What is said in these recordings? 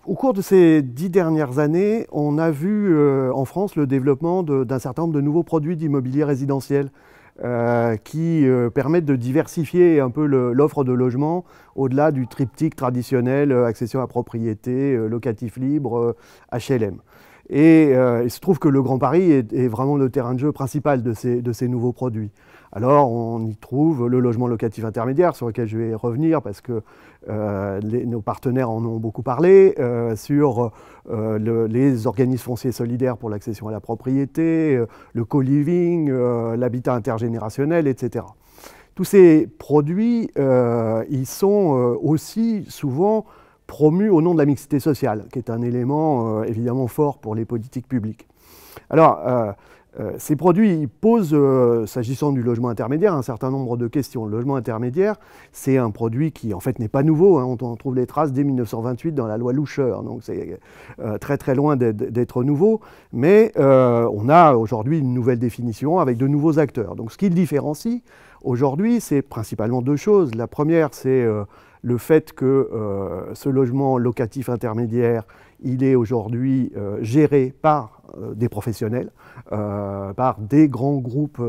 Au cours de ces 10 dernières années, on a vu en France le développement d'un certain nombre de nouveaux produits d'immobilier résidentiel qui permettent de diversifier un peu l'offre de logement au-delà du triptyque traditionnel accession à propriété, locatif libre, HLM. Et il se trouve que le Grand Paris est vraiment le terrain de jeu principal de ces nouveaux produits. Alors on y trouve le logement locatif intermédiaire, sur lequel je vais revenir parce que nos partenaires en ont beaucoup parlé, sur les organismes fonciers solidaires pour l'accession à la propriété, le co-living, l'habitat intergénérationnel, etc. Tous ces produits, ils sont aussi souvent promus au nom de la mixité sociale, qui est un élément évidemment fort pour les politiques publiques. Alors, ces produits posent, s'agissant du logement intermédiaire, un certain nombre de questions. Le logement intermédiaire, c'est un produit qui en fait n'est pas nouveau, hein. On trouve les traces dès 1928 dans la loi Loucheur, donc c'est très très loin d'être nouveau, mais on a aujourd'hui une nouvelle définition avec de nouveaux acteurs. Donc ce qui le différencie aujourd'hui, c'est principalement deux choses. La première, c'est le fait que ce logement locatif intermédiaire, il est aujourd'hui géré par des professionnels, par des grands groupes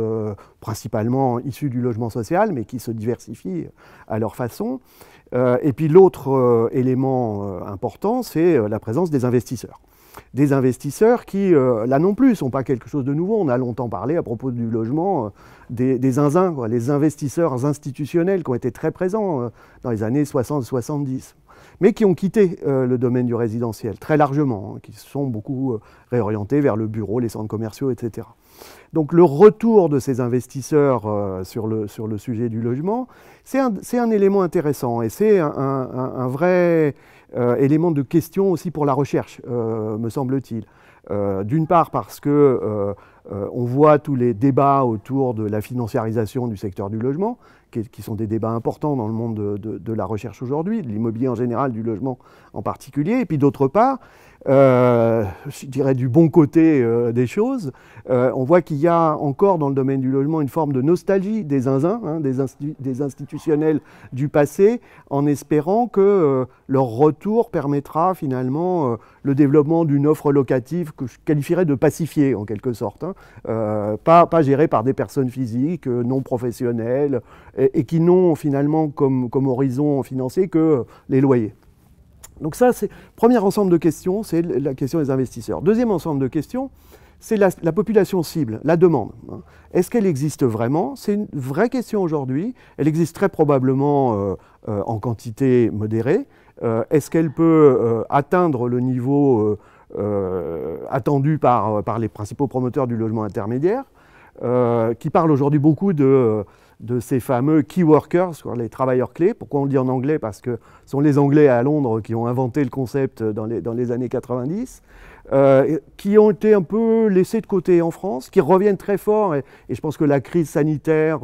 principalement issus du logement social, mais qui se diversifient à leur façon. Et puis l'autre élément important, c'est la présence des investisseurs. Des investisseurs qui, là non plus, ne sont pas quelque chose de nouveau. On a longtemps parlé à propos du logement des zinzins, quoi, les investisseurs institutionnels qui ont été très présents dans les années 60-70, mais qui ont quitté le domaine du résidentiel très largement, hein, qui se sont beaucoup réorientés vers le bureau, les centres commerciaux, etc. Donc le retour de ces investisseurs sur le sujet du logement, c'est un élément intéressant et c'est un vrai élément de question aussi pour la recherche, me semble-t-il. D'une part parce que on voit tous les débats autour de la financiarisation du secteur du logement, qui sont des débats importants dans le monde de la recherche aujourd'hui, de l'immobilier en général, du logement en particulier. Et puis d'autre part, je dirais du bon côté des choses, on voit qu'il y a encore dans le domaine du logement une forme de nostalgie des zinzins, hein, des institutionnels du passé, en espérant que leur retour permettra finalement le développement d'une offre locative que je qualifierais de pacifiée en quelque sorte, hein, pas gérée par des personnes physiques, non professionnelles, et qui n'ont finalement comme horizon financier que les loyers. Donc ça, c'est le premier ensemble de questions, c'est la question des investisseurs. Deuxième ensemble de questions, c'est la population cible, la demande. Est-ce qu'elle existe vraiment? C'est une vraie question aujourd'hui. Elle existe très probablement en quantité modérée. Est-ce qu'elle peut atteindre le niveau attendu par les principaux promoteurs du logement intermédiaire, qui parlent aujourd'hui beaucoup de ces fameux key workers, les travailleurs clés. Pourquoi on le dit en anglais? Parce que ce sont les Anglais à Londres qui ont inventé le concept dans les années 90, qui ont été un peu laissés de côté en France, qui reviennent très fort, et je pense que la crise sanitaire,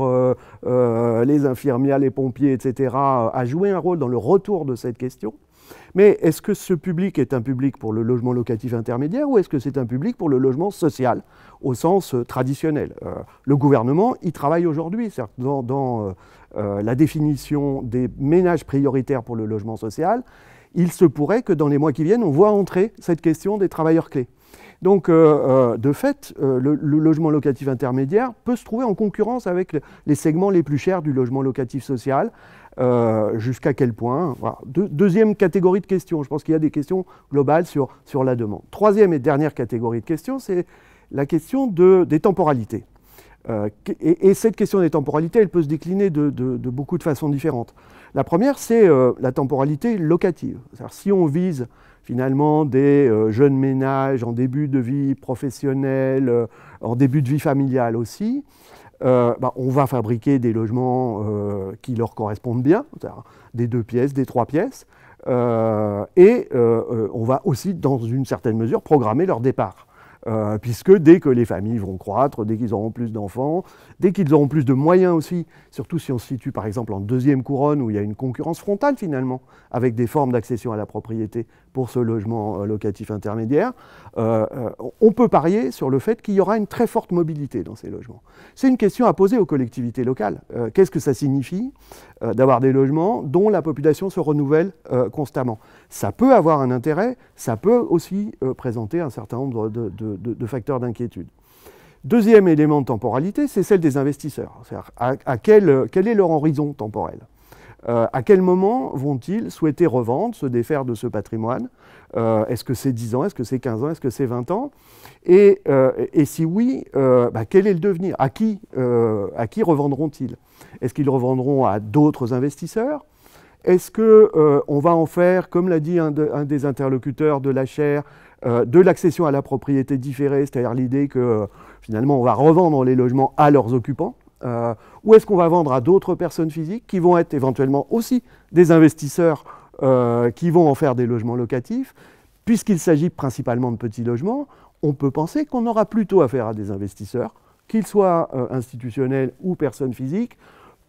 les infirmières, les pompiers, etc., a joué un rôle dans le retour de cette question. Mais est-ce que ce public est un public pour le logement locatif intermédiaire ou est-ce que c'est un public pour le logement social au sens traditionnel? Le gouvernement y travaille aujourd'hui, dans la définition des ménages prioritaires pour le logement social. Il se pourrait que dans les mois qui viennent, on voit entrer cette question des travailleurs clés. Donc, de fait, le logement locatif intermédiaire peut se trouver en concurrence avec les segments les plus chers du logement locatif social. Jusqu'à quel point? Voilà. Deuxième catégorie de questions. Je pense qu'il y a des questions globales sur la demande. Troisième et dernière catégorie de questions, c'est la question des temporalités. Et cette question des temporalités, elle peut se décliner de beaucoup de façons différentes. La première, c'est la temporalité locative. C'est-à-dire, si on vise finalement des jeunes ménages en début de vie professionnelle, en début de vie familiale aussi, on va fabriquer des logements qui leur correspondent bien, des 2 pièces, des 3 pièces, et on va aussi, dans une certaine mesure, programmer leur départ. puisque dès que les familles vont croître, dès qu'ils auront plus d'enfants, dès qu'ils auront plus de moyens aussi, surtout si on se situe par exemple en deuxième couronne où il y a une concurrence frontale finalement, avec des formes d'accession à la propriété pour ce logement locatif intermédiaire, on peut parier sur le fait qu'il y aura une très forte mobilité dans ces logements. C'est une question à poser aux collectivités locales. Qu'est-ce que ça signifie d'avoir des logements dont la population se renouvelle constamment? Ça peut avoir un intérêt, ça peut aussi présenter un certain nombre de facteurs d'inquiétude. Deuxième élément de temporalité, c'est celle des investisseurs. C'est-à-dire quel est leur horizon temporel? À quel moment vont-ils souhaiter revendre, se défaire de ce patrimoine? Est-ce que c'est 10 ans? Est-ce que c'est 15 ans? Est-ce que c'est 20 ans? Et si oui, quel est le devenir? À qui revendront-ils? Est-ce qu'ils revendront à d'autres investisseurs? Est-ce qu'on va en faire, comme l'a dit un des interlocuteurs de la chaire, de l'accession à la propriété différée, c'est-à-dire l'idée que finalement on va revendre les logements à leurs occupants, ou est-ce qu'on va vendre à d'autres personnes physiques qui vont être éventuellement aussi des investisseurs qui vont en faire des logements locatifs? Puisqu'il s'agit principalement de petits logements, on peut penser qu'on aura plutôt affaire à des investisseurs, qu'ils soient institutionnels ou personnes physiques,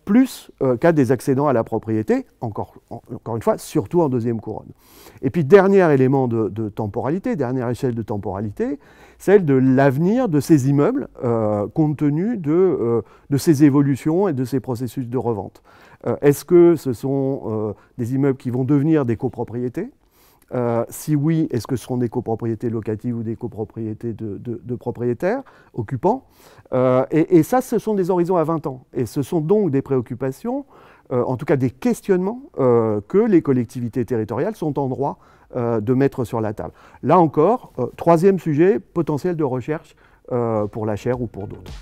plus qu'à des accédants à la propriété, encore une fois, surtout en deuxième couronne. Et puis, dernier élément de temporalité, dernière échelle de temporalité, celle de l'avenir de ces immeubles, compte tenu de ces évolutions et de ces processus de revente. Est-ce que ce sont des immeubles qui vont devenir des copropriétés? Si oui, est-ce que ce seront des copropriétés locatives ou des copropriétés de propriétaires, occupants? Et ça, ce sont des horizons à 20 ans. Et ce sont donc des préoccupations, en tout cas des questionnements que les collectivités territoriales sont en droit de mettre sur la table. Là encore, troisième sujet, potentiel de recherche pour la chaire ou pour d'autres.